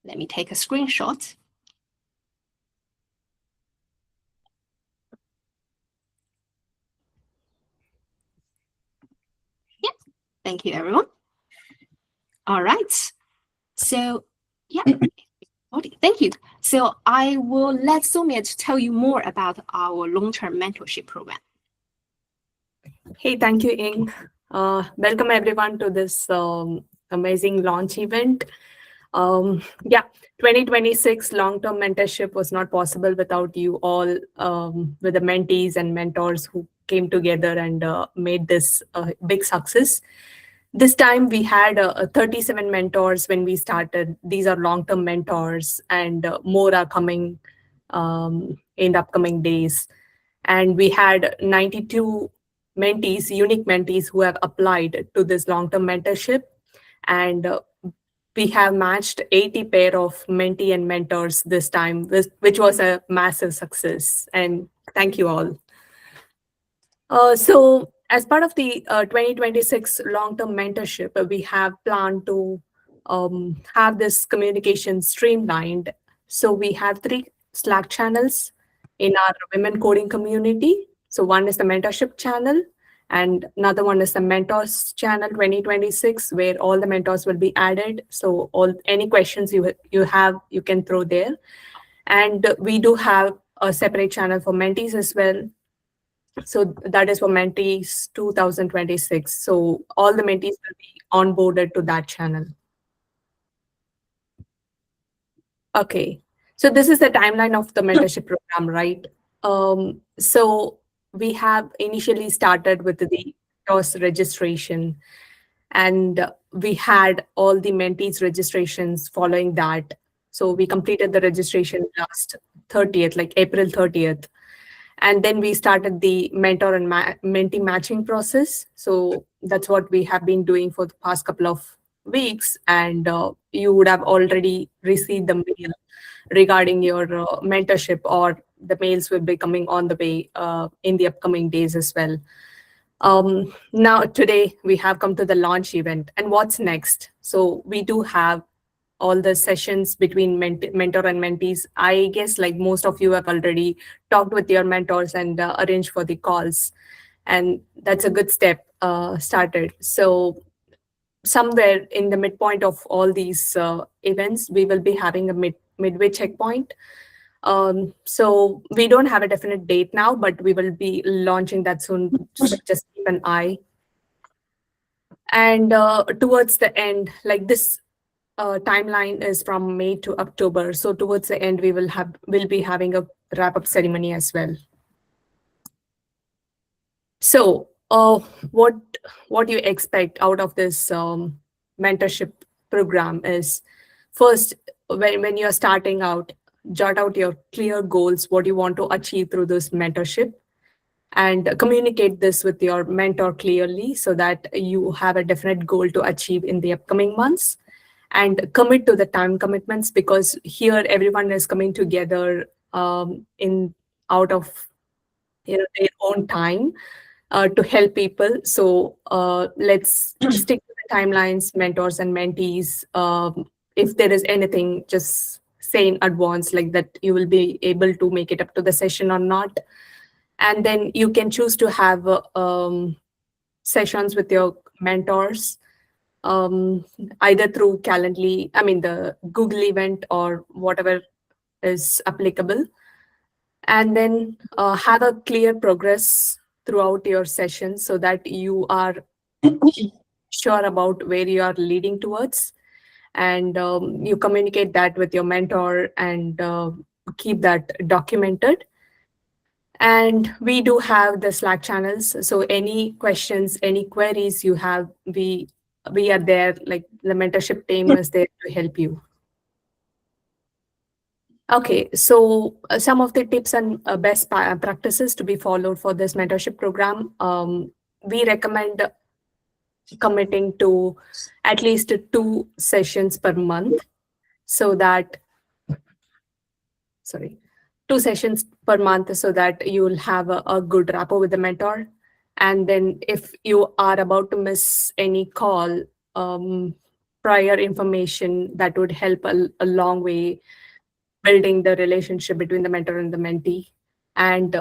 Let me take a screenshot. Yeah, thank you, everyone. All right. So, yeah, thank you. So I will let Sumit tell you more about our long-term mentorship program. Hey, thank you, Ing. Welcome everyone to this amazing launch event. Yeah, 2026 long-term mentorship was not possible without you all, with the mentees and mentors who came together and made this big success. This time we had 37 mentors when we started. These are long-term mentors, and more are coming in the upcoming days. And we had 92 mentees, unique mentees who have applied to this long-term mentorship. And we have matched 80 pair of mentee and mentors this time, which was a massive success. And thank you all. So as part of the 2026 long-term mentorship, we have planned to have this communication streamlined. So we have 3 Slack channels in our women coding community. So one is the mentorship channel, and another one is the mentors channel 2026, where all the mentors will be added. So any questions you have, you can throw there. And we do have a separate channel for mentees as well. So that is for mentees 2026. So all the mentees will be onboarded to that channel. Okay. So this is the timeline of the mentorship program, right? So we have initially started with the TOS registration, and we had all the mentees registrations following that. So we completed the registration last 30th, like April 30th. And then we started the mentor and mentee matching process. So that's what we have been doing for the past couple of weeks. And you would have already received the mail regarding your mentorship, or the mails will be coming on the way in the upcoming days as well. Now, today we have come to the launch event. And what's next? So we do have all the sessions between mentor and mentees. I guess like most of you have already talked with your mentors and arranged for the calls. And that's a good step started. So somewhere in the midpoint of all these events, we will be having a midway checkpoint. So we don't have a definite date now, but we will be launching that soon. Just keep an eye. And towards the end, like this timeline is from May to October. So towards the end, we'll be having a wrap-up ceremony as well. So what you expect out of this mentorship program is, first, when you're starting out, jot out your clear goals, what you want to achieve through this mentorship, and communicate this with your mentor clearly so that you have a definite goal to achieve in the upcoming months. And commit to the time commitments, because here everyone is coming together in out of their own time to help people. So let's stick to the timelines, mentors and mentees. If there is anything, just say in advance like that you will be able to make it up to the session or not. And then you can choose to have sessions with your mentors, either through Calendly, the Google event, or whatever is applicable. And then have a clear progress throughout your session so that you are sure about where you are leading towards. And you communicate that with your mentor, and keep that documented. And we do have the Slack channels. So any questions, any queries you have, we are there, like the mentorship team is there to help you. Okay, so some of the tips and best practices to be followed for this mentorship program. We recommend committing to at least 2 sessions per month, so that, sorry, 2 sessions per month, so that you'll have a good rapport with the mentor. And then if you are about to miss any call, prior information that would help a long way building the relationship between the mentor and the mentee. And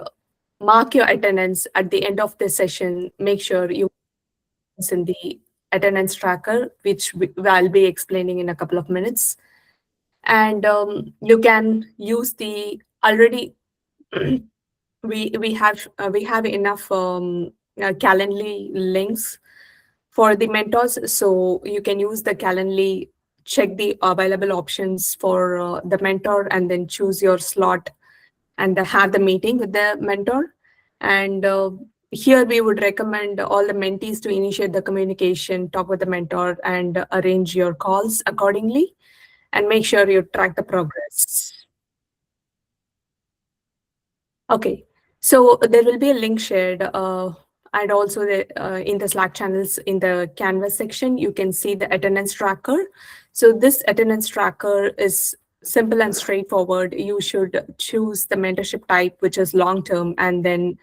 mark your attendance at the end of the session. Make sure you in the attendance tracker, which I'll be explaining in a couple of minutes. And you can use the already we have enough Calendly links for the mentors, so you can use the Calendly, check the available options for the mentor, and then choose your slot and have the meeting with the mentor. And here we would recommend all the mentees to initiate the communication, talk with the mentor, and arrange your calls accordingly, and make sure you track the progress. Okay, so there will be a link shared, and also in the Slack channels in the Canvas section, you can see the attendance tracker. So this attendance tracker is simple and straightforward. You should choose the mentorship type, which is long term, and then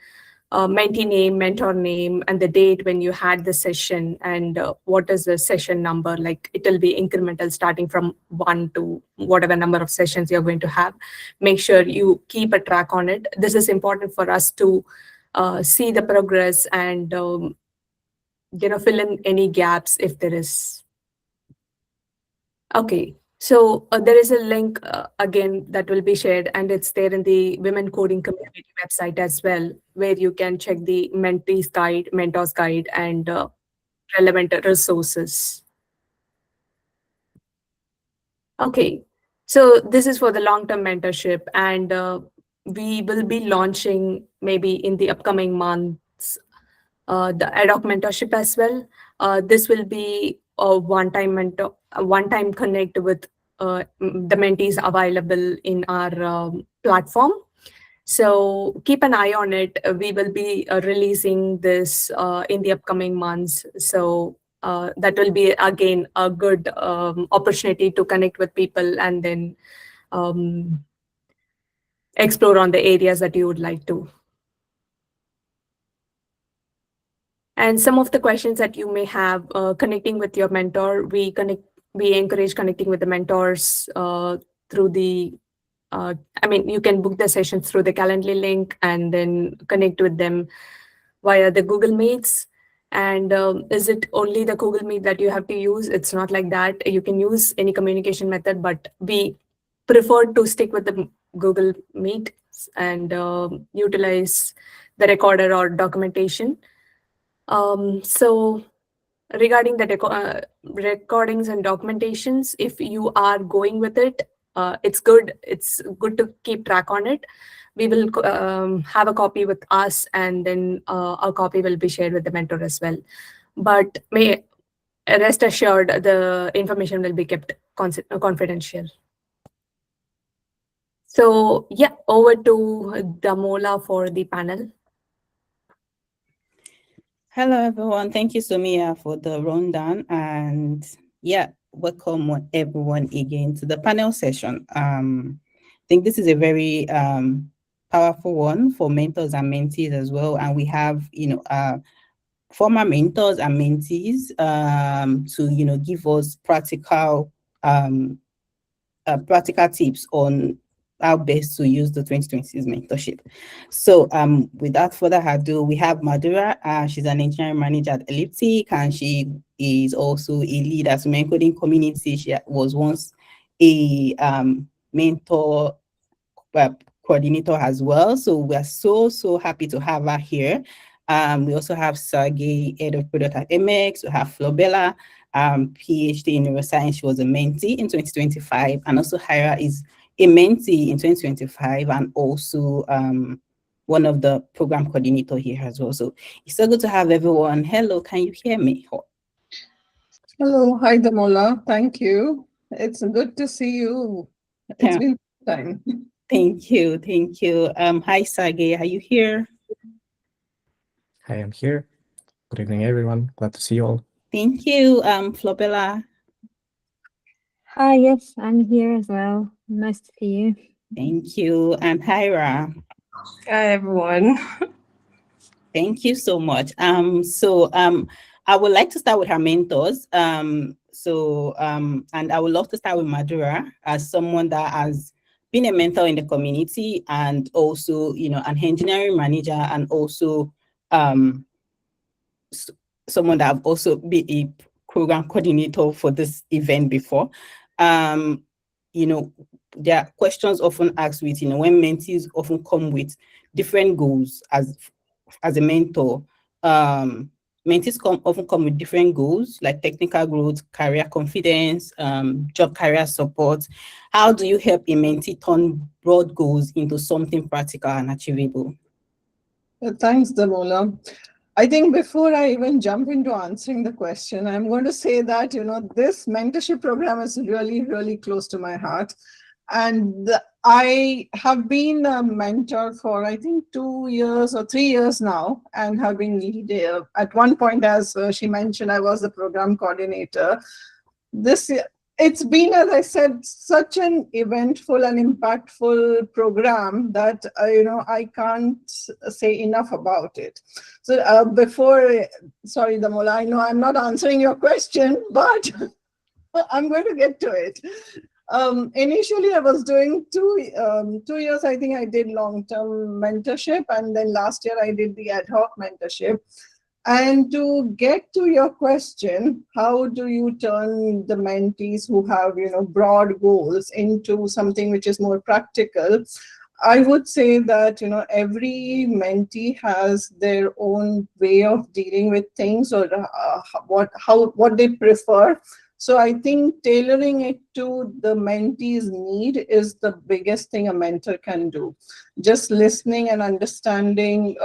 mentee name, mentor name, and the date when you had the session, and what is the session number. Like, it will be incremental starting from 1 to whatever number of sessions you're going to have. Make sure you keep a track on it. This is important for us to see the progress and fill in any gaps if there is. Okay, so there is a link again that will be shared, and it's there in the Women Coding Community website as well, where you can check the mentees guide, mentors guide, and relevant resources. Okay, so this is for the long-term mentorship, and we will be launching maybe in the upcoming months the ad hoc mentorship as well. This will be a one-time mentor, a one-time connect with the mentees available in our platform. So keep an eye on it. We will be releasing this in the upcoming months. So that will be again a good opportunity to connect with people and then explore on the areas that you would like to. And some of the questions that you may have connecting with your mentor, we encourage connecting with the mentors through the you can book the sessions through the Calendly link and then connect with them via the Google Meets. And is it only the Google Meet that you have to use? It's not like that. You can use any communication method, but we prefer to stick with the Google Meet and utilize the recorder or documentation. So regarding the recordings and documentations, if you are going with it, it's good. It's good to keep track on it. We will have a copy with us, and then a copy will be shared with the mentor as well. But may rest assured, the information will be kept confidential. So yeah, over to Damola for the panel. Hello, everyone. Thank you, Soumya, for the rundown. And yeah, welcome everyone again to the panel session. I think this is a very powerful one for mentors and mentees as well. And we have, former mentors and mentees to, give us practical tips on how best to use the 2026 mentorship. So without further ado, we have Madura. She's an engineering manager at Elliptic, and she is also a lead at Women Coding Community. She was once a mentor coordinator as well. So we're so happy to have her here. We also have Sergey, head of product at MX. We have Flobella, PhD in neuroscience. She was a mentee in 2025, and also Hira is a mentee in 2025, and also one of the program coordinator here as well. So it's so good to have everyone. Hello, can you hear me? Hello, hi Damola. Thank you. It's good to see you. It's been time. Thank you. Hi Sergey, are you here? Hi, I'm here. Good evening, everyone. Glad to see you all. Thank you, Flobella. Hi, yes, I'm here as well. Nice to see you. Thank you, and Hira. Hi, everyone. Thank you so much. I would like to start with her mentors. And I would love to start with Madura as someone that has been a mentor in the community and also, an engineering manager and also someone that I've also been a program coordinator for this event before. There are questions often asked with, when mentees often come with different goals as a mentor. Mentees often come with different goals like technical growth, career confidence, job career support. How do you help a mentee turn broad goals into something practical and achievable? Thanks, Damola. I think before I even jump into answering the question, I'm going to say that, this mentorship program is really, really close to my heart. And I have been a mentor for, I think, 2 years or 3 years now, and have been lead. At one point, as she mentioned, I was the program coordinator. It's been, as I said, such an eventful and impactful program that I can't say enough about it. So sorry, Damola, I know I'm not answering your question, but I'm going to get to it. Initially, I was doing 2 years. I think I did long-term mentorship, and then last year I did the ad hoc mentorship. And to get to your question, how do you turn the mentees who have, broad goals into something which is more practical? I would say that, every mentee has their own way of dealing with things, or what they prefer. So I think tailoring it to the mentee's need is the biggest thing a mentor can do. Just listening and understanding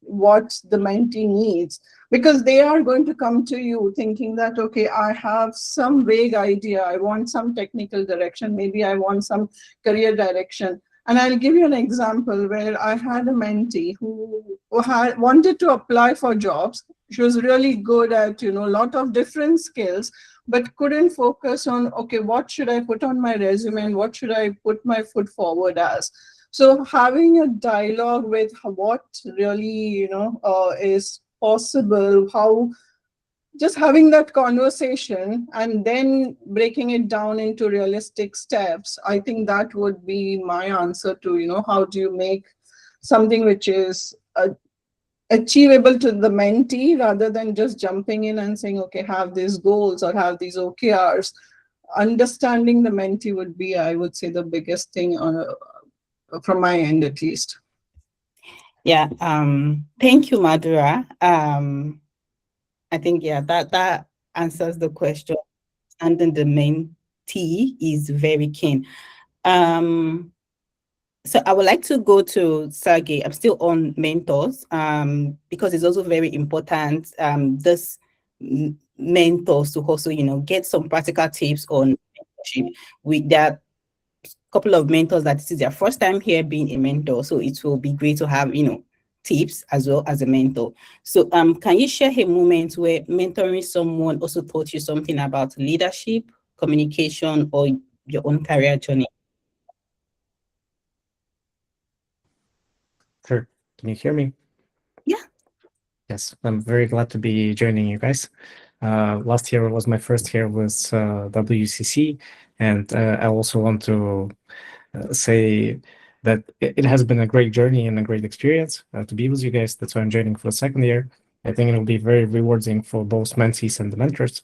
what the mentee needs, because they are going to come to you thinking that, okay, I have some vague idea, I want some technical direction, maybe I want some career direction. And I'll give you an example where I had a mentee who wanted to apply for jobs. She was really good at, a lot of different skills, but couldn't focus on, okay, what should I put on my resume and what should I put my foot forward as? So having a dialogue with what really, is possible, just having that conversation and then breaking it down into realistic steps, I think that would be my answer to, how do you make something which is achievable to the mentee rather than just jumping in and saying, okay, have these goals or have these OKRs. Understanding the mentee would be, I would say, the biggest thing from my end, at least. Yeah. Thank you, Madura. I think, that answers the question. And then the mentee is very keen. So I would like to go to Sergey. I'm still on mentors, because it's also very important, this mentors to also, get some practical tips on mentorship. There are a couple of mentors that this is their first time here being a mentor. So it will be great to have, tips as well as a mentor. So can you share a moment where mentoring someone also taught you something about leadership, communication, or your own career journey? Sure. Can you hear me? Yeah. Yes, I'm very glad to be joining you guys. Last year was my first year with WCC, and I also want to say that it has been a great journey and a great experience to be with you guys. That's why I'm joining for the second year. I think it will be very rewarding for both mentees and the mentors.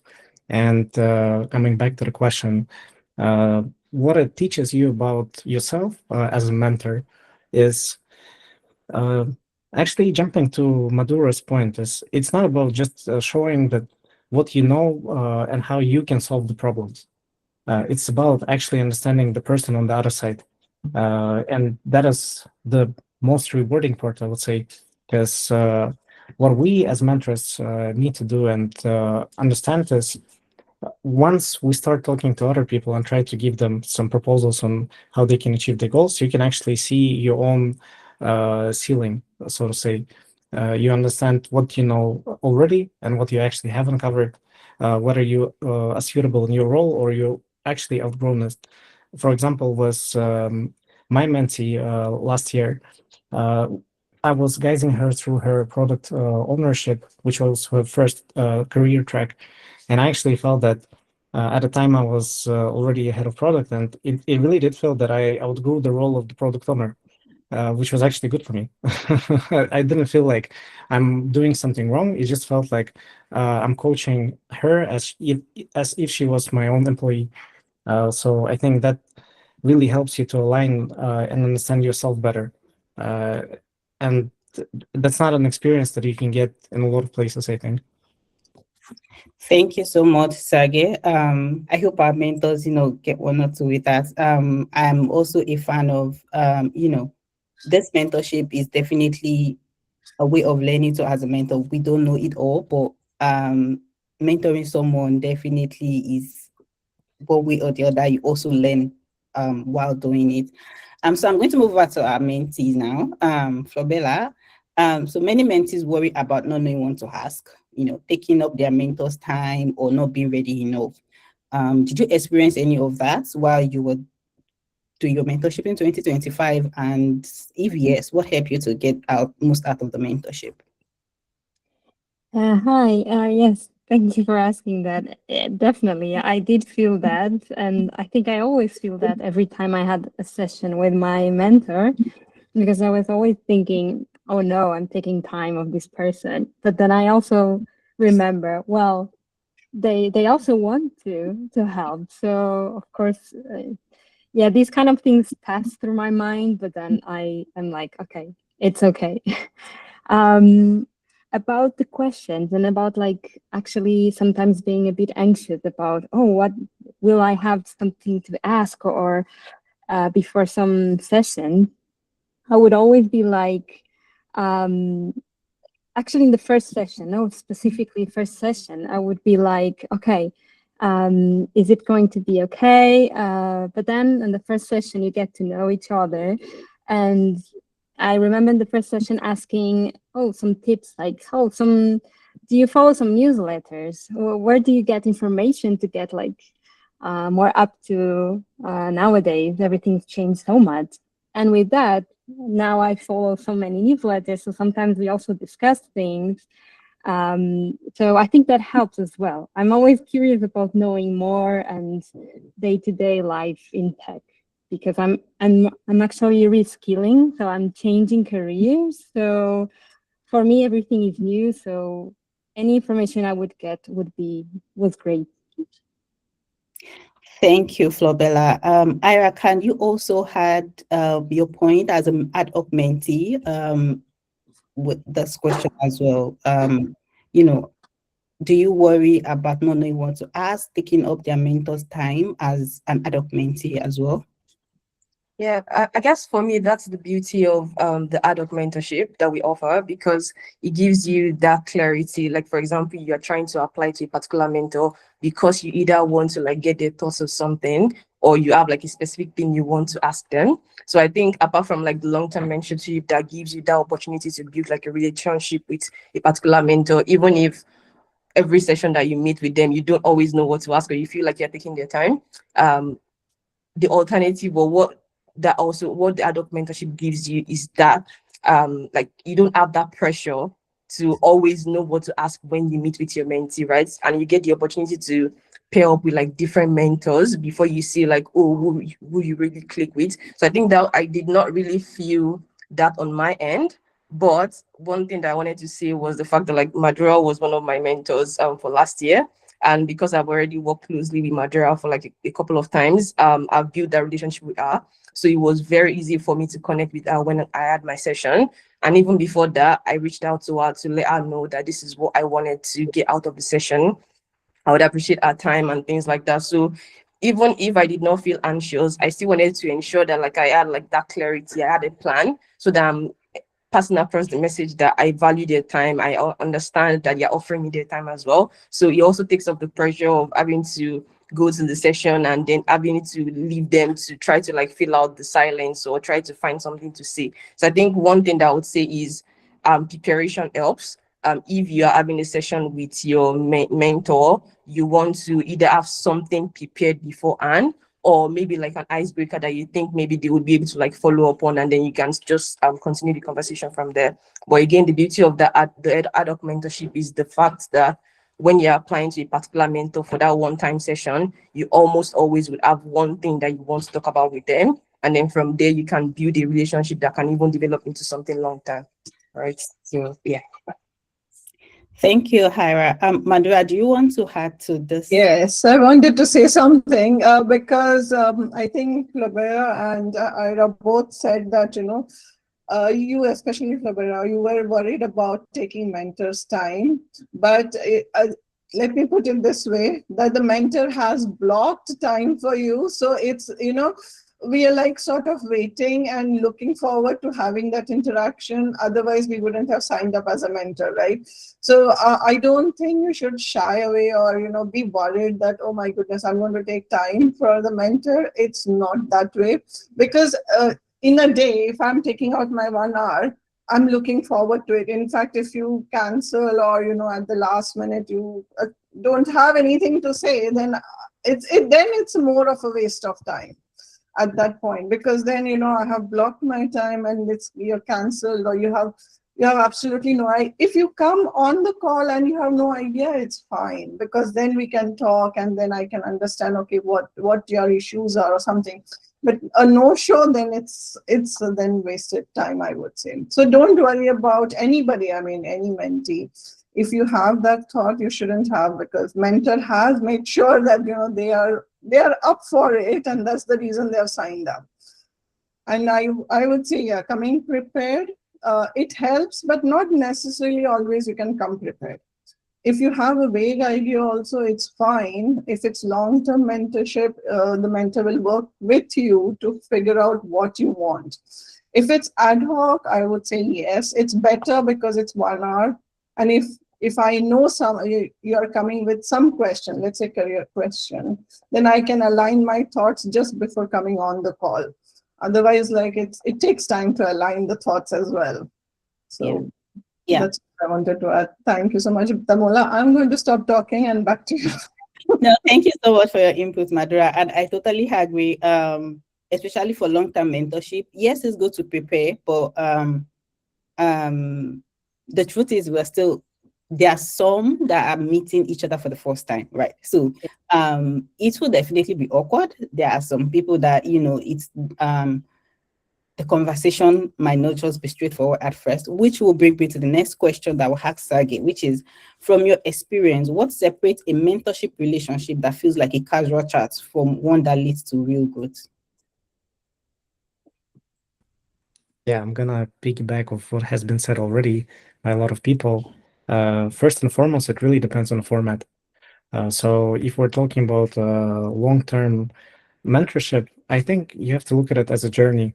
And coming back to the question, what it teaches you about yourself as a mentor is actually jumping to Madura's point, is it's not about just showing that what you know and how you can solve the problems. It's about actually understanding the person on the other side. And that is the most rewarding part, I would say, because what we as mentors need to do and understand is once we start talking to other people and try to give them some proposals on how they can achieve their goals, you can actually see your own ceiling, so to say. You understand what you know already and what you actually haven't covered, whether you are suitable in your role or you actually outgrown it. For example, was my mentee last year. I was guiding her through her product ownership, which was her first career track. And I actually felt that at the time I was already head of product, and it really did feel that I outgrew the role of the product owner, which was actually good for me. I didn't feel like I'm doing something wrong. It just felt like I'm coaching her as if she was my own employee. So I think that really helps you to align and understand yourself better. And that's not an experience that you can get in a lot of places, I think. Thank you so much, Sage. I hope our mentors, get one or two with that. I'm also a fan of, this mentorship is definitely a way of learning. So as a mentor, we don't know it all, but mentoring someone definitely is one way or the other. You also learn while doing it. So I'm going to move over to our mentees now. Flobella. So many mentees worry about not knowing what to ask, taking up their mentor's time or not being ready enough. Did you experience any of that while you were doing your mentorship in 2025? And if yes, what helped you to get most out of the mentorship? Hi. Yes, thank you for asking that. Definitely, I did feel that, and I think I always feel that every time I had a session with my mentor, because I was always thinking, "Oh no, I'm taking time of this person." But then I also remember, well, they also want to help. So of course, yeah, these kind of things pass through my mind, but then I am like, okay, it's okay. um, about the questions and about like actually sometimes being a bit anxious about, oh, what will I have something to ask or before some session, I would always be like, um, actually in the first session, no, specifically first session, I would be like, okay, is it going to be okay? But then in the first session, you get to know each other. And I remember in the first session asking, oh, some tips like, oh, do you follow some newsletters? Or where do you get information to get like more up to nowadays? Everything's changed so much. And with that, now I follow so many newsletters. So sometimes we also discuss things. So I think that helps as well. I'm always curious about knowing more and day-to-day life in tech because I'm actually reskilling, so I'm changing careers. So for me, everything is new. So any information I would get was great. Thank you, Flobella. Ira, can you also had your point as an ad hoc mentee with this question as well? Do you worry about not knowing what to ask, taking up their mentor's time as an ad hoc mentee as well? Yeah, I guess for me, that's the beauty of the adult mentorship that we offer because it gives you that clarity. Like, for example, you're trying to apply to a particular mentor because you either want to like get their thoughts of something or you have like a specific thing you want to ask them. So I think apart from like the long-term mentorship that gives you that opportunity to build like a relationship with a particular mentor, even if every session that you meet with them, you don't always know what to ask or you feel like you're taking their time. The alternative or what the adult mentorship gives you is that like you don't have that pressure to always know what to ask when you meet with your mentee, right? And you get the opportunity to pair up with like different mentors before you see like, oh, who you really click with. So I think that I did not really feel that on my end. But one thing that I wanted to say was the fact that like Madura was one of my mentors for last year. And because I've already worked closely with Madura for like a couple of times, I've built that relationship with her. So it was very easy for me to connect with her when I had my session. And even before that, I reached out to her to let her know that this is what I wanted to get out of the session. I would appreciate our time and things like that. So even if I did not feel anxious, I still wanted to ensure that like I had like that clarity, I had a plan so that I'm passing across the message that I value their time. I understand that you're offering me their time as well. So it also takes off the pressure of having to go to the session and then having to leave them to try to like fill out the silence or try to find something to say. So I think one thing that I would say is preparation helps. If you are having a session with your mentor, you want to either have something prepared beforehand or maybe like an icebreaker that you think maybe they would be able to like follow up on, and then you can just continue the conversation from there. But again, the beauty of the ad hoc mentorship is the fact that when you're applying to a particular mentor for that one-time session, you almost always would have one thing that you want to talk about with them. And then from there, you can build a relationship that can even develop into something long-term, right? So, yeah. Thank you, Hira. Madura, do you want to add to this? Yes, I wanted to say something because I think Flabera and Ira both said that, you, especially Flabera, you were worried about taking mentors' time. But let me put it this way, that the mentor has blocked time for you. So it's, we are like sort of waiting and looking forward to having that interaction. Otherwise, we wouldn't have signed up as a mentor, right? So I don't think you should shy away or, be worried that, oh my goodness, I'm going to take time for the mentor. It's not that way. Because in a day, if I'm taking out my 1 hour, I'm looking forward to it. In fact, if you cancel or, at the last minute, you don't have anything to say, then it's more of a waste of time at that point, because then I have blocked my time and you're cancelled, or you have absolutely no idea. If you come on the call and you have no idea, it's fine, because then we can talk and then I can understand, okay, what your issues are or something. But a no-show, then it's then wasted time, I would say. So don't worry about anybody, any mentee. If you have that thought, you shouldn't have, because mentor has made sure that they are up for it, and that's the reason they have signed up. And I would say, yeah, coming prepared, it helps, but not necessarily always you can come prepared. If you have a vague idea also, it's fine. If it's long-term mentorship, the mentor will work with you to figure out what you want. If it's ad hoc, I would say yes, it's better because it's 1 hour. And if I know you're coming with some question, let's say career question, then I can align my thoughts just before coming on the call. Otherwise, it takes time to align the thoughts as well. So yeah. That's what I wanted to add. Thank you so much, Damola. I'm going to stop talking and back to you. No, thank you so much for your input, Madura. And I totally agree, especially for long-term mentorship. Yes, it's good to prepare, but the truth is there are some that are meeting each other for the first time, right? So it will definitely be awkward. There are some people that, it's the conversation might not just be straightforward at first, which will bring me to the next question that we'll ask Sergey, which is, from your experience, what separates a mentorship relationship that feels like a casual chat from one that leads to real growth? Yeah, I'm gonna piggyback of what has been said already by a lot of people. First and foremost, it really depends on the format. So if we're talking about long-term mentorship, I think you have to look at it as a journey,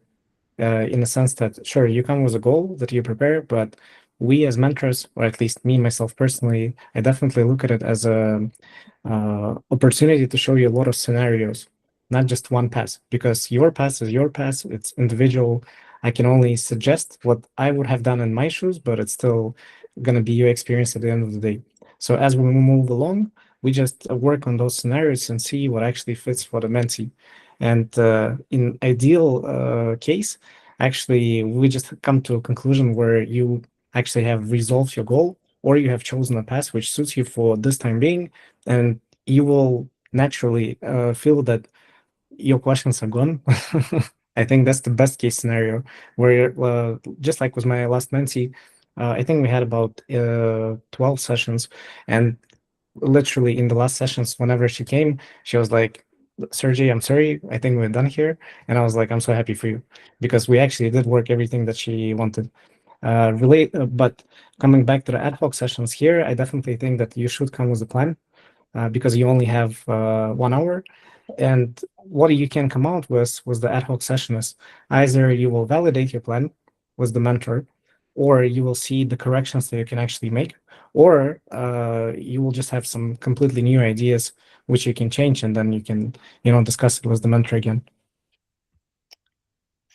in the sense that, sure, you come with a goal that you prepare, but we as mentors, or at least me, myself personally, I definitely look at it as a opportunity to show you a lot of scenarios, not just one path, because your path is your path, it's individual. I can only suggest what I would have done in my shoes, but it's still going to be your experience at the end of the day. So as we move along, we just work on those scenarios and see what actually fits for the mentee. And in ideal case, actually, we just come to a conclusion where you actually have resolved your goal, or you have chosen a path which suits you for this time being, and you will naturally feel that your questions are gone. I think that's the best case scenario, where just like with my last mentee, I think we had about 12 sessions, and literally in the last sessions, whenever she came, she was like, Sergey, I'm sorry, I think we're done here. And I was like, I'm so happy for you, because we actually did work everything that she wanted. But coming back to the ad hoc sessions here, I definitely think that you should come with a plan, because you only have 1 hour. And what you can come out with the ad hoc session is either you will validate your plan with the mentor, or you will see the corrections that you can actually make, or you will just have some completely new ideas which you can change, and then you can, discuss it with the mentor again.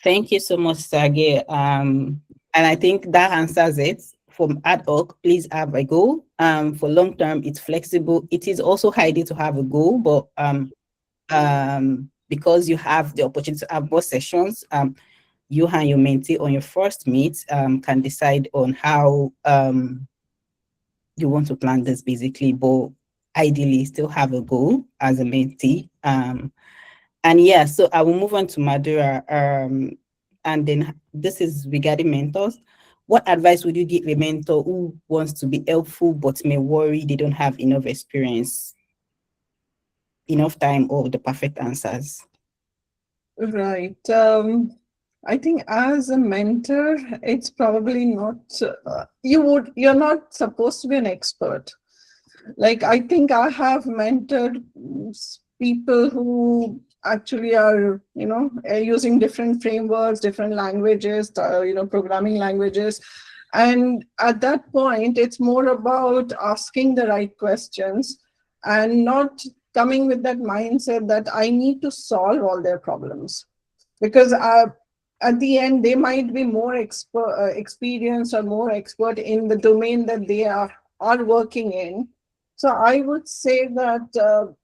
Thank you so much, Sergey. And I think that answers it. For ad hoc, please have a goal. For long term, it's flexible. It is also healthy to have a goal, but because you have the opportunity to have both sessions, you and your mentee on your first meet can decide on how you want to plan this basically, but ideally still have a goal as a mentee. And yeah, so I will move on to Madura. And then this is regarding mentors. What advice would you give a mentor who wants to be helpful but may worry they don't have enough experience, enough time, or the perfect answers? Right. I think as a mentor, it's probably not, you're not supposed to be an expert. Like, I think I have mentored people who actually are, using different frameworks, different languages, programming languages. And at that point, it's more about asking the right questions and not coming with that mindset that I need to solve all their problems. Because at the end, they might be more experienced or more expert in the domain that they are working in. So I would say that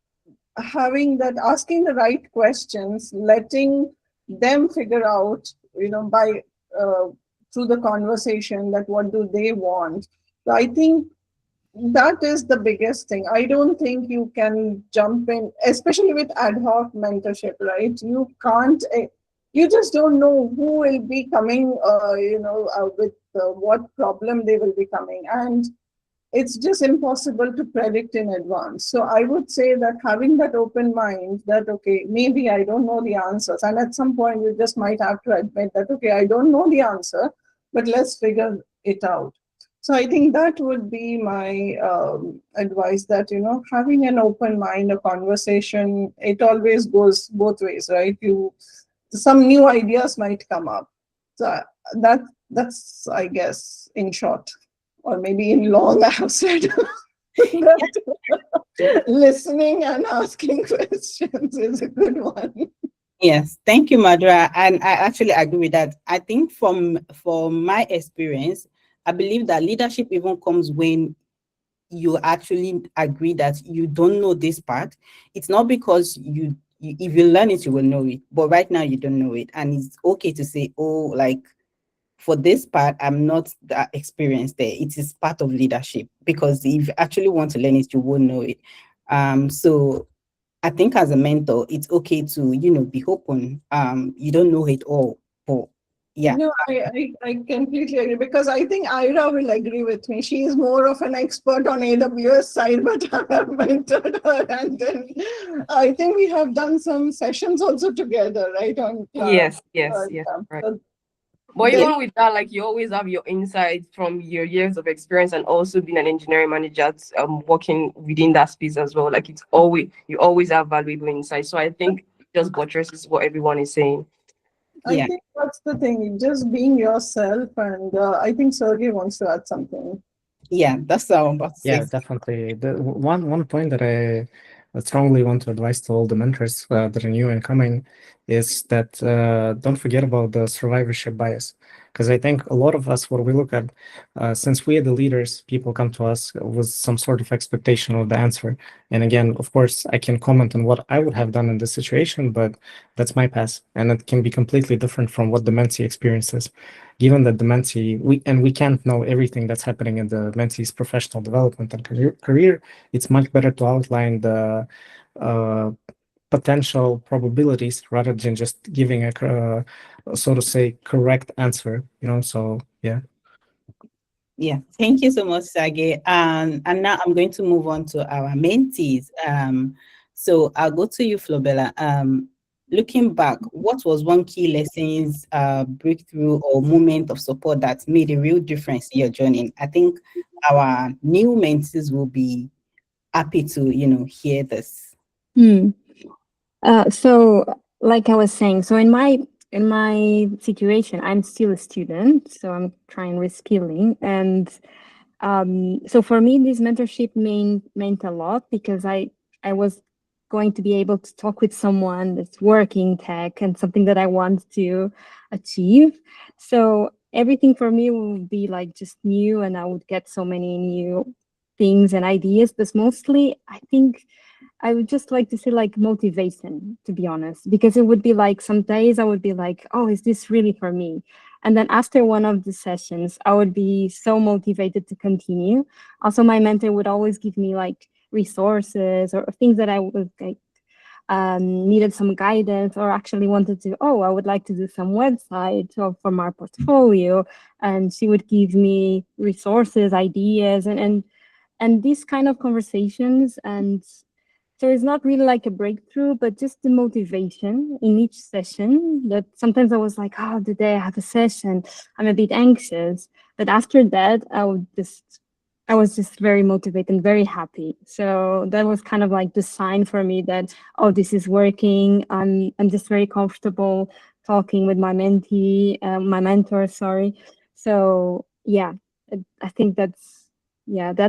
asking the right questions, letting them figure out, by through the conversation, that what do they want. So I think that is the biggest thing. I don't think you can jump in, especially with ad hoc mentorship, right? You can't, you just don't know who will be coming, with what problem they will be coming. And it's just impossible to predict in advance. So I would say that having that open mind that, okay, maybe I don't know the answers. And at some point, you just might have to admit that, okay, I don't know the answer, but let's figure it out. So I think that would be my advice, that, having an open mind, a conversation, it always goes both ways, right? Some new ideas might come up. So that's, I guess, in short, or maybe in long, I have said that listening and asking questions is a good one. Yes, thank you, Madura. And I actually agree with that. I think from my experience, I believe that leadership even comes when you actually agree that you don't know this part. It's not because you if you learn it, you will know it. But right now you don't know it. And it's okay to say, oh, like, for this part, I'm not that experienced there. It is part of leadership, because if you actually want to learn it, you won't know it. So I think as a mentor, it's okay to, be open. You don't know it all, but yeah. No, I completely agree, because I think Ira will agree with me. She is more of an expert on AWS side, but I have mentored her. And then I think we have done some sessions also together, right? On Yes, right. So But then- even with that, like, you always have your insights from your years of experience, and also being an engineering manager, working within that space as well. Like, you always have valuable insights. So I think just buttresses what everyone is saying. I think that's the thing, just being yourself. And I think Sergey wants to add something. Yeah, that's what I'm about to say. Yeah, definitely. The one point that I strongly want to advise to all the mentors that are new and coming is that don't forget about the survivorship bias. Because I think a lot of us, what we look at, since we are the leaders, people come to us with some sort of expectation of the answer. And again, of course, I can comment on what I would have done in this situation, but that's my past, and it can be completely different from what the mentee experiences. Given that the mentee, we can't know everything that's happening in the mentee's professional development and career, it's much better to outline the potential probabilities rather than just giving a so to say correct answer. So yeah. Yeah, thank you so much, Sage. And now I'm going to move on to our mentees. So I'll go to you, Flobella. Looking back, what was one key lessons, breakthrough, or moment of support that made a real difference in your journey? I think our new mentees will be happy to, hear this. So like I was saying, so in my situation, I'm still a student, so I'm trying reskilling. And so for me, this mentorship meant a lot, because I was going to be able to talk with someone that's working tech and something that I want to achieve. So everything for me would be like just new, and I would get so many new things and ideas. But mostly, I think I would just like to say like motivation, to be honest, because it would be like some days I would be like, oh, is this really for me? And then after one of the sessions, I would be so motivated to continue. Also, my mentor would always give me like resources or things that I was like needed some guidance or actually wanted to, oh, I would like to do some website for my portfolio. And she would give me resources, ideas, and these kind of conversations. And so it's not really like a breakthrough, but just the motivation in each session that sometimes I was like, oh, today I have a session, I'm a bit anxious. But after that, I was just very motivated and very happy. So that was kind of like the sign for me that, oh, this is working. I'm just very comfortable talking with my mentee, my mentor, sorry. So yeah, I think that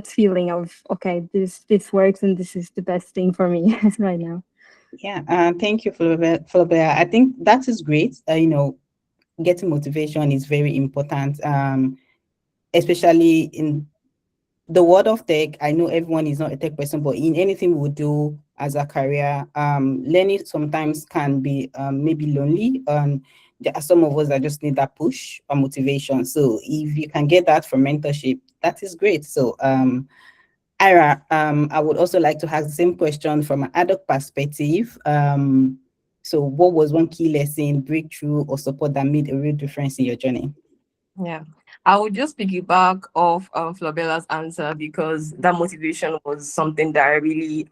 feeling of, okay, this works and this is the best thing for me right now. Yeah, thank you, Flobea. I think that is great. Getting motivation is very important, especially in the world of tech. I know everyone is not a tech person, but in anything we do as a career, learning sometimes can be maybe lonely. There are some of us that just need that push or motivation. So if you can get that from mentorship, that is great. So Ira, I would also like to ask the same question from an adult perspective. So what was one key lesson, breakthrough, or support that made a real difference in your journey? Yeah, I would just piggyback off Flobella's answer, because that motivation was something that I really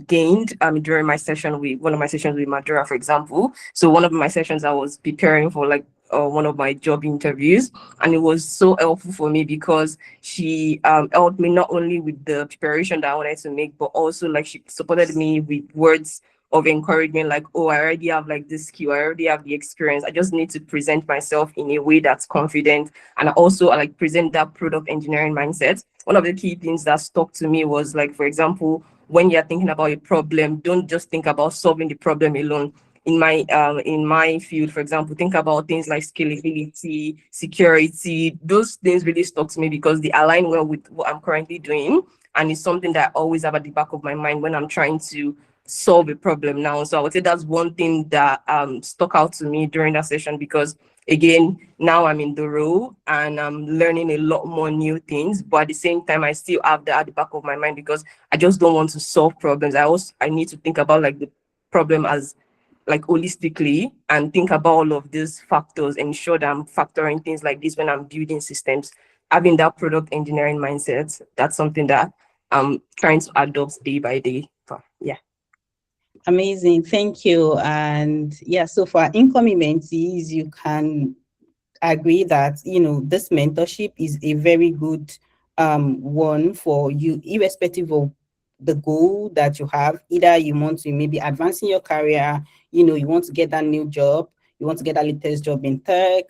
gained during my session with one of my sessions with Madura, for example. So one of my sessions, I was preparing for like one of my job interviews, and it was so helpful for me because she helped me not only with the preparation that I wanted to make, but also like she supported me with words of encouragement, like, oh, I already have like this skill, I already have the experience, I just need to present myself in a way that's confident. And I also like present that product engineering mindset. One of the key things that stuck to me was like, for example, when you're thinking about a problem, don't just think about solving the problem alone. In my field, for example, think about things like scalability, security. Those things really stuck to me because they align well with what I'm currently doing, and it's something that I always have at the back of my mind when I'm trying to solve a problem now. So I would say that's one thing that stuck out to me during that session, because again, now I'm in the role and I'm learning a lot more new things, but at the same time I still have that at the back of my mind, because I just don't want to solve problems. I need to think about like the problem as like holistically, and think about all of these factors, ensure that I'm factoring things like this when I'm building systems. Having that product engineering mindset, that's something that I'm trying to adopt day by day. So, yeah. Amazing, thank you. And yeah, so for our incoming mentees, you can agree that this mentorship is a very good one for you, irrespective of the goal that you have. Either you want to maybe advance in your career, you want to get that new job, you want to get that latest job in tech.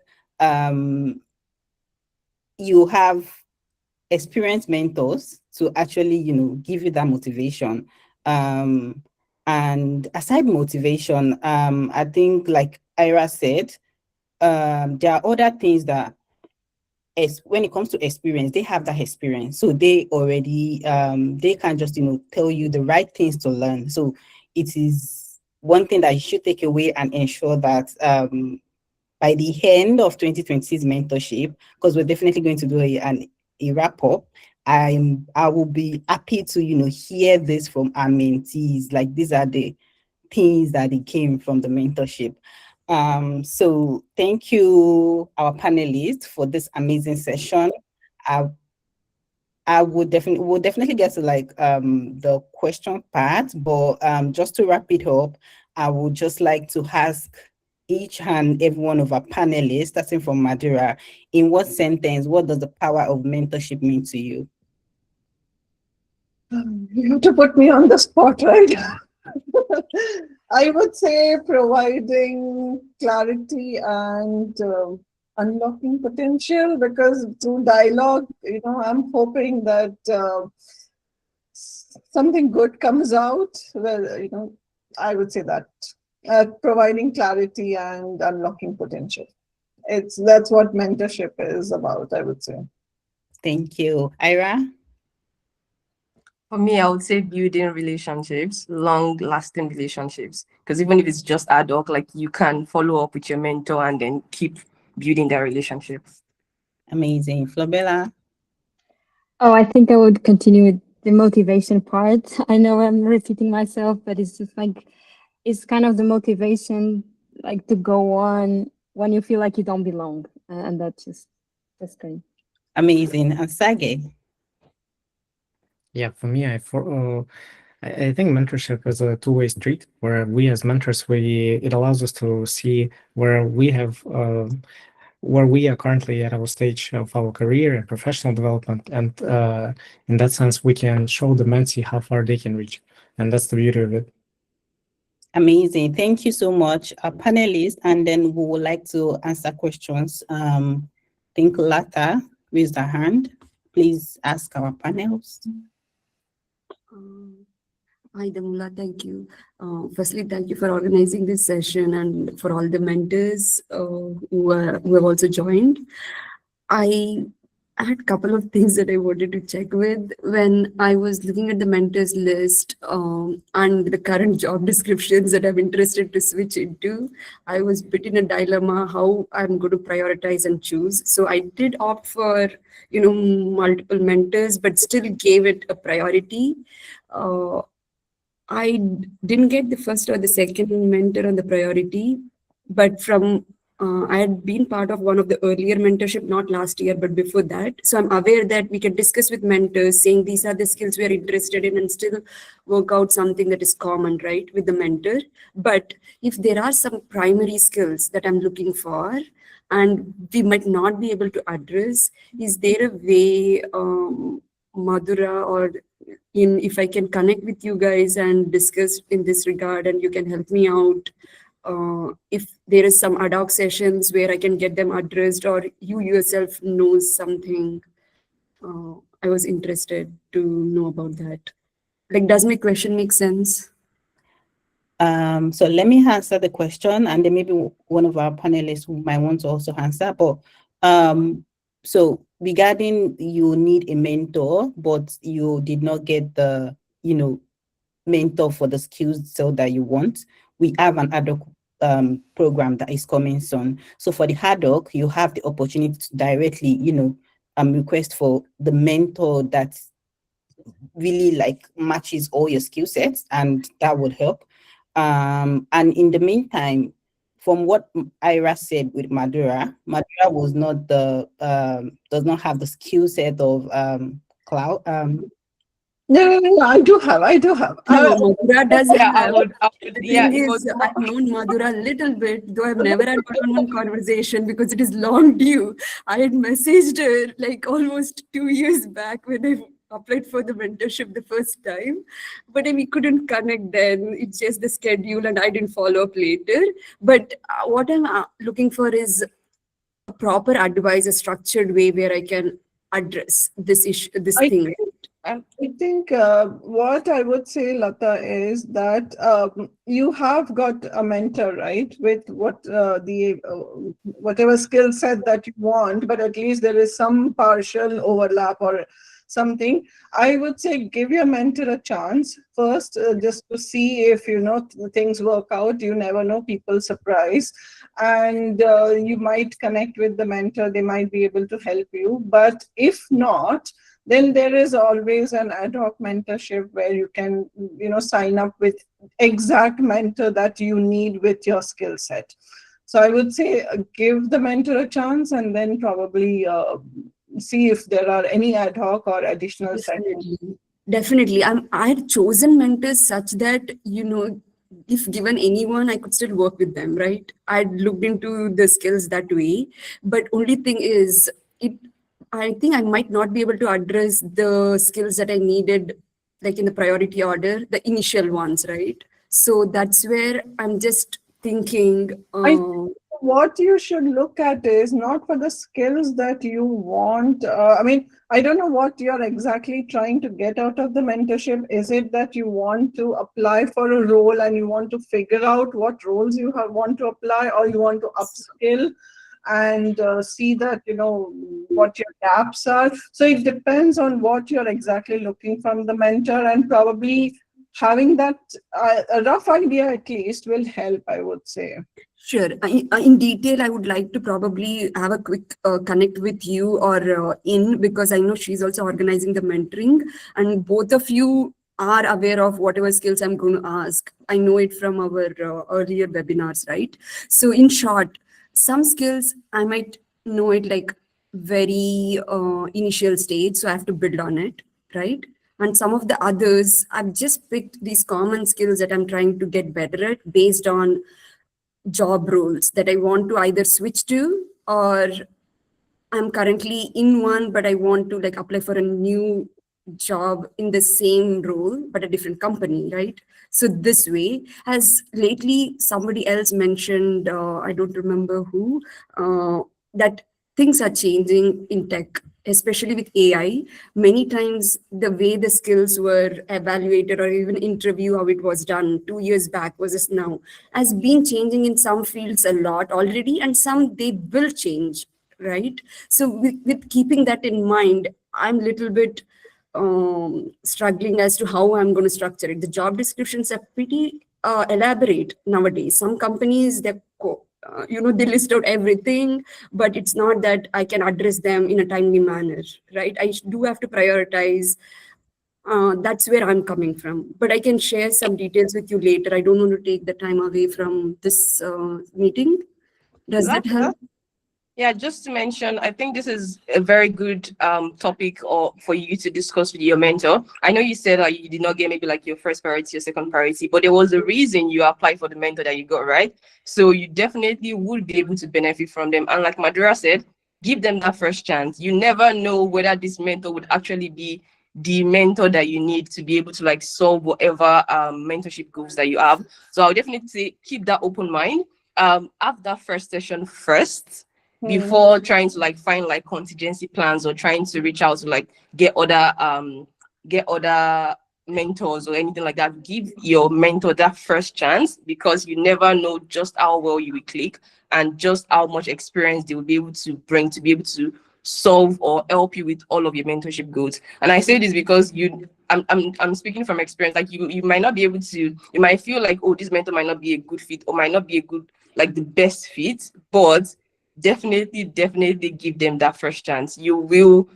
You have experienced mentors to actually give you that motivation. And aside motivation, I think like Ira said, there are other things that, when it comes to experience, they have that experience, so they already they can just tell you the right things to learn. So it is one thing that you should take away and ensure that by the end of 2020's mentorship, because we're definitely going to do a wrap up, I will be happy to hear this from our mentees. Like, these are the things that it came from the mentorship. So thank you, our panelists, for this amazing session. We'll definitely get to like the question part, but just to wrap it up, I would just like to ask each and every one of our panelists, starting from Madura, in what sentence, what does the power of mentorship mean to you? You have to put me on the spot, right? I would say providing clarity and unlocking potential, because through dialogue, I'm hoping that something good comes out. Well, I would say that providing clarity and unlocking potential. That's what mentorship is about, I would say. Thank you. Ira? For me, I would say building relationships, long-lasting relationships. Because even if it's just ad hoc, like you can follow up with your mentor and then keep building that relationship. Amazing. Flobella? Oh, I think I would continue with the motivation part. I know I'm repeating myself, but it's just like it's kind of the motivation like to go on when you feel like you don't belong. And that's great. Amazing. And Sage? Yeah, for me, I think mentorship is a two-way street where we as mentors, it allows us to see where we are currently at our stage of our career and professional development. And in that sense, we can show the mentee how far they can reach. And that's the beauty of it. Amazing. Thank you so much, our panelists. And then we would like to answer questions. I think Lata raised her hand. Please ask our panels. Hi, Damula. Thank you. Firstly, thank you for organizing this session and for all the mentors who have also joined. I had a couple of things that I wanted to check with when I was looking at the mentors list and the current job descriptions that I'm interested to switch into. I was a bit in a dilemma how I'm going to prioritize and choose. So I did opt for, multiple mentors, but still gave it a priority. I didn't get the first or the second mentor on the priority, but from I had been part of one of the earlier mentorship, not last year, but before that. So I'm aware that we can discuss with mentors, saying these are the skills we are interested in, and still work out something that is common, right, with the mentor. But if there are some primary skills that I'm looking for, and we might not be able to address, is there a way, Madhura or if I can connect with you guys and discuss in this regard, and you can help me out if there is some ad hoc sessions where I can get them addressed, or you yourself knows something. I was interested to know about that. Like, does my question make sense? So let me answer the question, and then maybe one of our panelists who might want to also answer. But so regarding you need a mentor, but you did not get the mentor for the skills so that you want, we have an ad hoc program that is coming soon. So for the ad hoc, you have the opportunity to directly request for the mentor that really like matches all your skill sets, and that would help. And in the meantime, from what Ira said with Madura was not does not have the skill set of cloud. No, I do have. No, Madhura does Yeah, have. The yeah, thing it was is, I've known Madhura a little bit, though I've never had one-on-one conversation because it is long due. I had messaged her like almost 2 years back when I applied for the mentorship the first time, but we couldn't connect then. It's just the schedule, and I didn't follow up later. But what I'm looking for is a proper advice, a structured way where I can address this issue, this I thing. I think what I would say, Lata, is that you have got a mentor, right? With whatever skill set that you want, but at least there is some partial overlap or something. I would say give your mentor a chance first, just to see if things work out. You never know, people surprise, and you might connect with the mentor. They might be able to help you, but if not, then there is always an ad hoc mentorship where you can sign up with exact mentor that you need with your skill set. So I would say give the mentor a chance, and then probably see if there are any ad hoc or additional sessions. Definitely. I had chosen mentors such that, if given anyone, I could still work with them, right? I'd looked into the skills that way. But only thing is, I think I might not be able to address the skills that I needed, like in the priority order, the initial ones, right? So that's where I'm just thinking. What you should look at is not for the skills that you want. I don't know what you're exactly trying to get out of the mentorship. Is it that you want to apply for a role and you want to figure out what roles you want to apply, or you want to upskill and see that, what your gaps are. So it depends on what you're exactly looking from the mentor, and probably having that a rough idea at least will help, I would say. Sure. In detail, I would like to probably have a quick connect with you or because I know she's also organizing the mentoring, and both of you are aware of whatever skills I'm going to ask. I know it from our earlier webinars, right? So in short, some skills I might know it like very initial stage, so I have to build on it, right? And some of the others, I've just picked these common skills that I'm trying to get better at based on job roles that I want to either switch to, or I'm currently in one, but I want to like apply for a new job in the same role, but a different company, right? So this way, as lately somebody else mentioned, I don't remember who, that things are changing in tech, especially with AI. Many times the way the skills were evaluated or even interview, how it was done 2 years back versus now, has been changing in some fields a lot already, and some they will change, right? So with keeping that in mind, I'm a little bit struggling as to how I'm going to structure it. The job descriptions are pretty elaborate nowadays. Some companies, they list out everything, but it's not that I can address them in a timely manner, right? I do have to prioritize. That's where I'm coming from. But I can share some details with you later. I don't want to take the time away from this meeting. Does that help? Yeah, just to mention, I think this is a very good topic for you to discuss with your mentor. I know you said that you did not get maybe like your first priority or second priority, but there was a reason you applied for the mentor that you got, right? So you definitely would be able to benefit from them. And like Madura said, give them that first chance. You never know whether this mentor would actually be the mentor that you need to be able to like solve whatever mentorship goals that you have. So I'll definitely say keep that open mind. Have that first session first before trying to like find like contingency plans or trying to reach out to like get other mentors or anything like that. Give your mentor that first chance, because you never know just how well you will click and just how much experience they will be able to bring to be able to solve or help you with all of your mentorship goals. And I say this because I'm speaking from experience. Like you might not be able to, you might feel like, oh, this mentor might not be a good fit or might not be a good, like the best fit, but definitely give them that first chance. You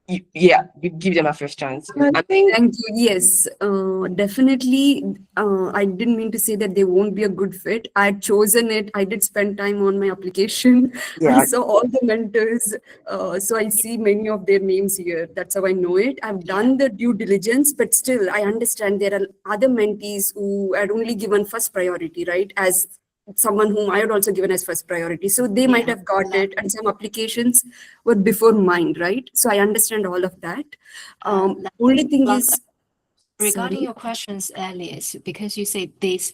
give them a first chance. I think Thank you. Yes, definitely. I didn't mean to say that they won't be a good fit. I had chosen it. I did spend time on my application. I saw all the mentors. So I see many of their names here. That's how I know it. I've done the due diligence, but still I understand there are other mentees who had only given first priority, right? As someone whom I had also given as first priority. So they might have got it, and some applications were before mine, right? So I understand all of that. Only thing is, regarding sorry. your questions earlier, because you say this,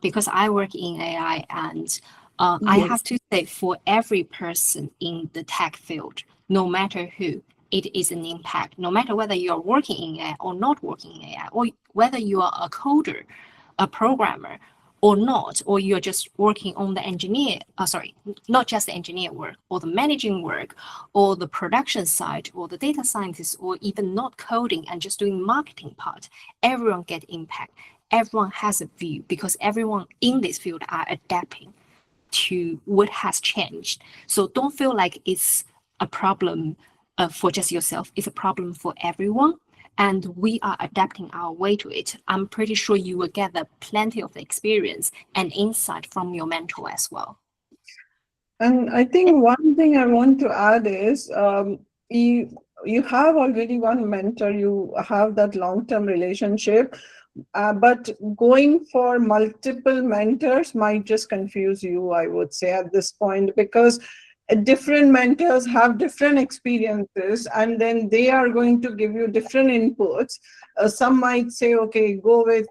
because I work in AI, and I Yes. have to say, for every person in the tech field, no matter who, it is an impact. No matter whether you are working in AI or not working in AI, or whether you are a coder, a programmer, or not, or you're just working on the not just the engineer work, or the managing work, or the production side, or the data scientist, or even not coding and just doing marketing part, everyone get impact. Everyone has a view, because everyone in this field are adapting to what has changed. So don't feel like it's a problem for just yourself. It's a problem for everyone. And we are adapting our way to it. I'm pretty sure you will gather plenty of experience and insight from your mentor as well. And I think one thing I want to add is you have already one mentor, you have that long-term relationship, but going for multiple mentors might just confuse you, I would say, at this point, because different mentors have different experiences, and then they are going to give you different inputs. Some might say, okay, go with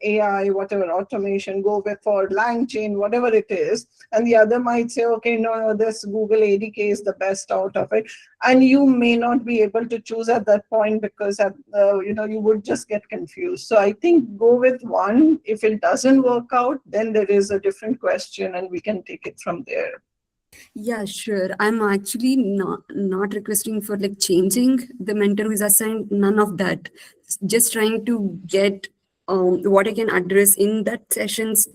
AI, whatever, automation, go with for LangChain, whatever it is. And the other might say, okay, no, this Google ADK is the best out of it. And you may not be able to choose at that point, because you would just get confused. So I think go with one. If it doesn't work out, then there is a different question and we can take it from there. Yeah, sure. I'm actually not requesting for like changing the mentor who is assigned. None of that. Just trying to get what I can address in that sessions,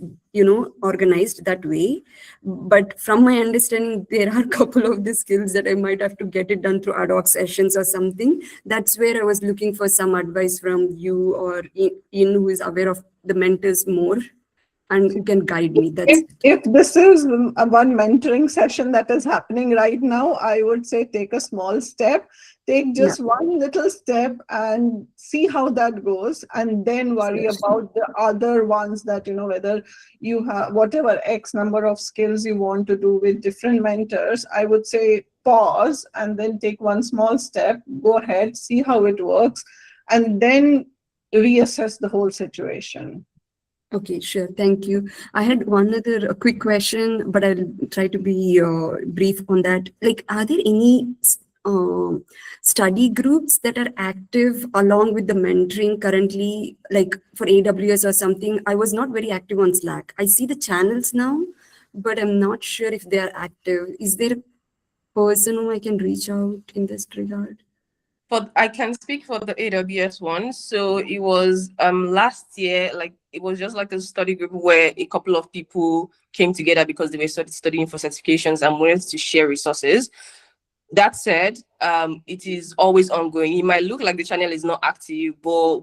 organized that way. But from my understanding, there are a couple of the skills that I might have to get it done through ad hoc sessions or something. That's where I was looking for some advice from you or in who is aware of the mentors more and who can guide me. That's If this is a one mentoring session that is happening right now, I would say take a small step, take just one little step and see how that goes, and then worry about the other ones that, whether you have whatever X number of skills you want to do with different mentors. I would say pause and then take one small step, go ahead, see how it works, and then reassess the whole situation. Okay, sure. Thank you. I had one other quick question, but I'll try to be brief on that. Like, are there any study groups that are active along with the mentoring currently, like for AWS or something? I was not very active on Slack. I see the channels now, but I'm not sure if they are active. Is there a person whom I can reach out in this regard? I can speak for the AWS one. So it was last year, like it was just like a study group where a couple of people came together because they were studying for certifications and wanted to share resources. That said, it is always ongoing. It might look like the channel is not active, but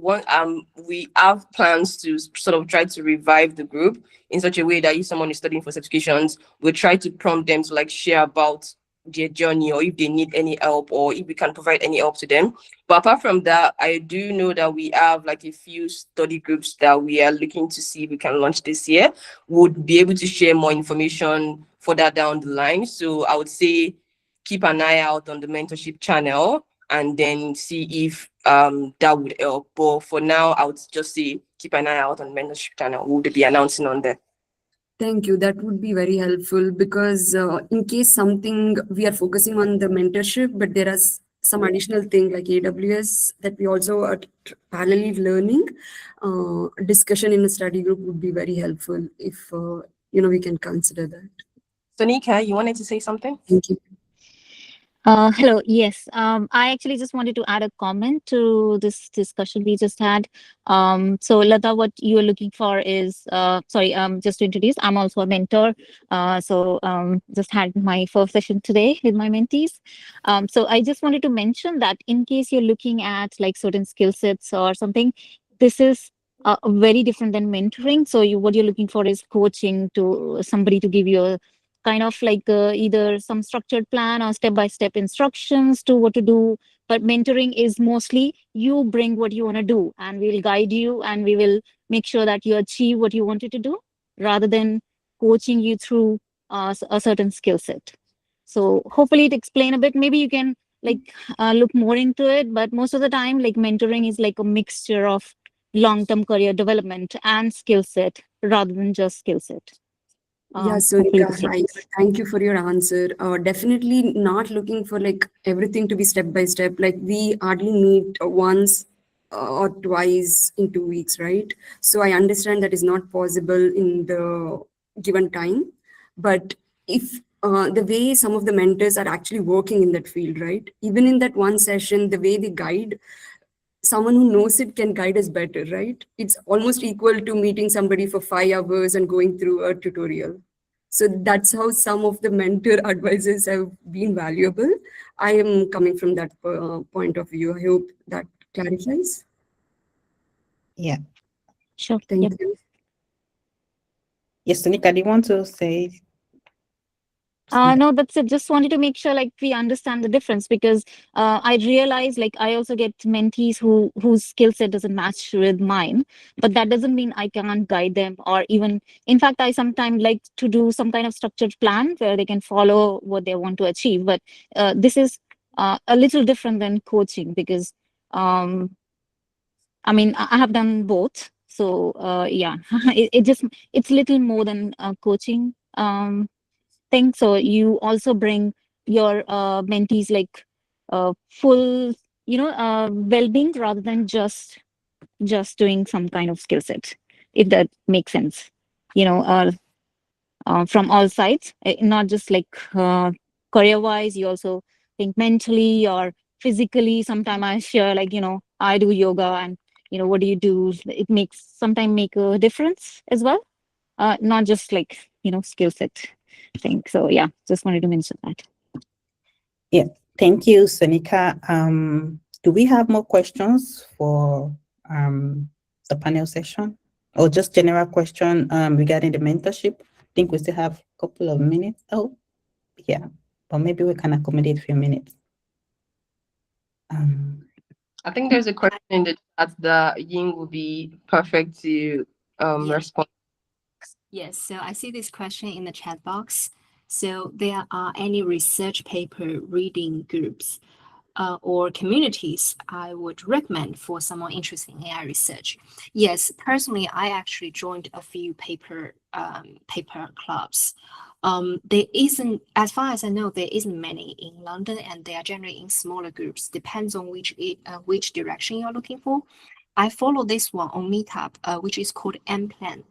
we have plans to sort of try to revive the group in such a way that if someone is studying for certifications, we'll try to prompt them to like share about their journey, or if they need any help, or if we can provide any help to them. But apart from that, I do know that we have like a few study groups that we are looking to see if we can launch this year. Would be able to share more information further down the line. So I would say keep an eye out on the mentorship channel and then see if that would help. But for now, I would just say keep an eye out on the mentorship channel. We'll be announcing on there. Thank you. That would be very helpful because in case something we are focusing on the mentorship, but there is some additional thing like AWS that we also are parallelly learning. Discussion in a study group would be very helpful if we can consider that. Sonika, you wanted to say something? Thank you. Hello. Yes. I actually just wanted to add a comment to this discussion we just had. So Lata, what you are looking for is, just to introduce, I'm also a mentor. Just had my first session today with my mentees. So I just wanted to mention that in case you're looking at like certain skill sets or something, this is very different than mentoring. So what you're looking for is coaching to somebody to give you a kind of like either some structured plan or step-by-step instructions to what to do. But mentoring is mostly you bring what you want to do and we'll guide you and we will make sure that you achieve what you wanted to do rather than coaching you through a certain skill set. So hopefully it explain a bit. Maybe you can like look more into it, but most of the time like mentoring is like a mixture of long-term career development and skill set rather than just skill set. Yeah, Hopefully Sonika, this makes hi. sense. Thank you for your answer. Definitely not looking for like everything to be step by step. Like we hardly meet once or twice in 2 weeks, right? So I understand that is not possible in the given time. But if the way some of the mentors are actually working in that field, right? Even in that one session, the way they guide, someone who knows it can guide us better, right? It's almost equal to meeting somebody for 5 hours and going through a tutorial. So that's how some of the mentor advices have been valuable. I am coming from that point of view. I hope that clarifies. Yeah. Sure. Thank Yep. you. Yes, Sonika, do you want to say? No, that's it. Just wanted to make sure like we understand the difference because I realize like I also get mentees whose skill set doesn't match with mine, but that doesn't mean I can't guide them or even in fact I sometimes like to do some kind of structured plan where they can follow what they want to achieve. But this is a little different than coaching because I mean I have done both. So yeah, it's little more than coaching. Thing. So you also bring your mentees like full, well-being rather than just doing some kind of skill set, if that makes sense. You know, from all sides, not just like career wise. You also think mentally or physically. Sometimes I share like, I do yoga, and what do you do? It makes sometimes make a difference as well. Not just like, skill set thing. So yeah, just wanted to mention that. Yeah, thank you, Sonika. Do we have more questions for the panel session, or just general question regarding the mentorship? I think we still have a couple of minutes. Oh, yeah, or maybe we can accommodate a few minutes. I think there's a question in the chat that Ying will be perfect to Yeah. respond. Yes, so I see this question in the chat box. So there are any research paper reading groups or communities I would recommend for someone interested in AI research? Yes, personally, I actually joined a few paper clubs. There isn't, as far as I know, there isn't many in London, and they are generally in smaller groups. Depends on which direction you're looking for. I follow this one on Meetup, which is called M-Plan.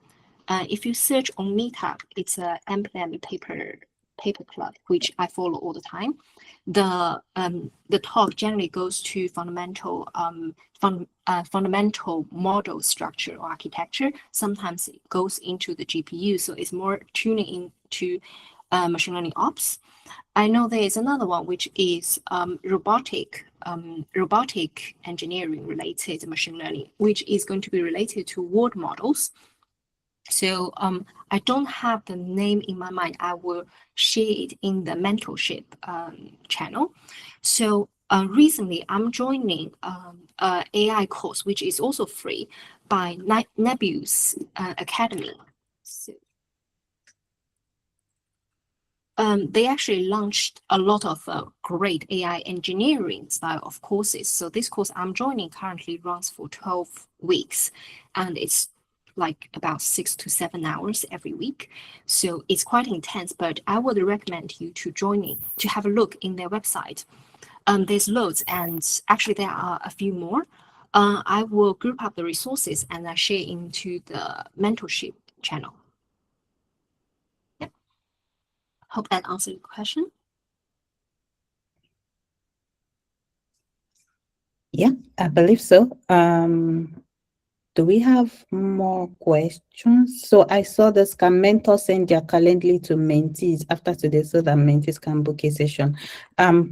If you search on Meetup, it's a M-Plan paper club, which I follow all the time. The talk generally goes to fundamental model structure or architecture. Sometimes it goes into the GPU, so it's more tuning into machine learning ops. I know there is another one which is robotic engineering related machine learning, which is going to be related to world models. So I don't have the name in my mind. I will share it in the mentorship channel. So recently, I'm joining an AI course, which is also free by Nebius Academy. So, they actually launched a lot of great AI engineering style of courses. So this course I'm joining currently runs for 12 weeks, and it's like about 6 to 7 hours every week. So it's quite intense, but I would recommend you to join in, to have a look in their website. There's loads, and actually there are a few more. I will group up the resources and I share into the mentorship channel. Yep. Hope that answered your question. Yeah, I believe so. Do we have more questions? So I saw this, can mentors send their Calendly to mentees after today so that mentees can book a session?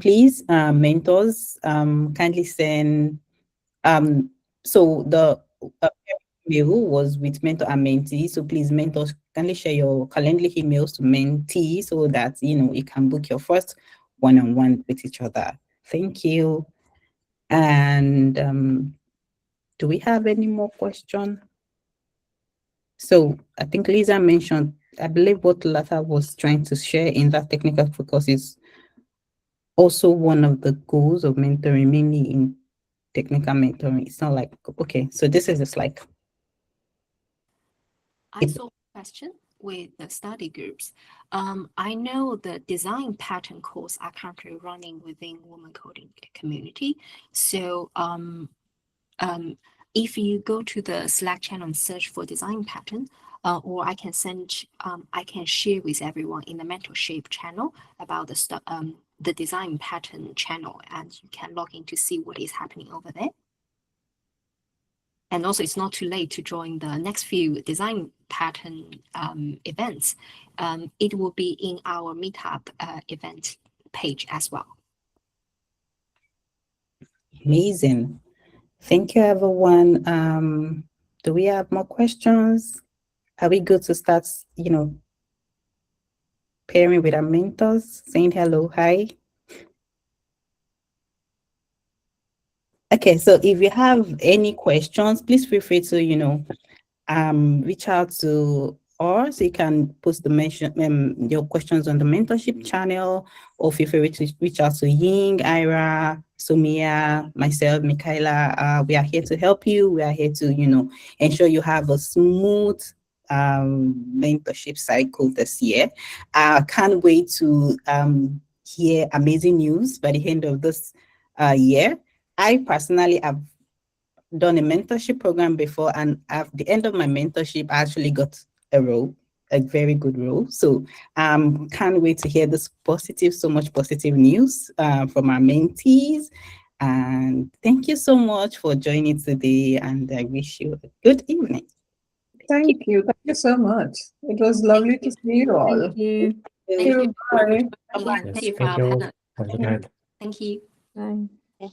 Please, mentors, kindly send, so the email was with mentor and mentee. So please, mentors, kindly share your Calendly emails to mentee so that, you can book your first one-on-one with each other. Thank you. And do we have any more questions? So I think Lisa mentioned, I believe what Lata was trying to share in that technical focus is also one of the goals of mentoring, mainly in technical mentoring. It's not like, okay, so this is just like. I saw a question with the study groups. I know the design pattern course are currently running within Women Coding community. So if you go to the Slack channel and search for design pattern, or I can share with everyone in the mentorship channel about the design pattern channel, and you can log in to see what is happening over there. And also, it's not too late to join the next few design pattern events. It will be in our Meetup event page as well. Amazing. Thank you, everyone. Do we have more questions? Are we good to start, pairing with our mentors, saying hello, hi? Okay, so if you have any questions, please feel free to, reach out to us. So you can post your questions on the mentorship channel, or feel free to reach out to Ying, Ira, Sumia, myself, Michaela. We are here to help you. We are here to, ensure you have a smooth mentorship cycle this year. I can't wait to hear amazing news by the end of this year. I personally have done a mentorship program before, and at the end of my mentorship, I actually got a role. a very good role. So can't wait to hear this so much positive news from our mentees. And thank you so much for joining today, and I wish you a good evening. Thank you. Thank you so much. It was lovely to see you all. Thank you. Thank you. Bye. Thank Yes, you for thank our you all. panel. Have a good night. Thank you. Bye.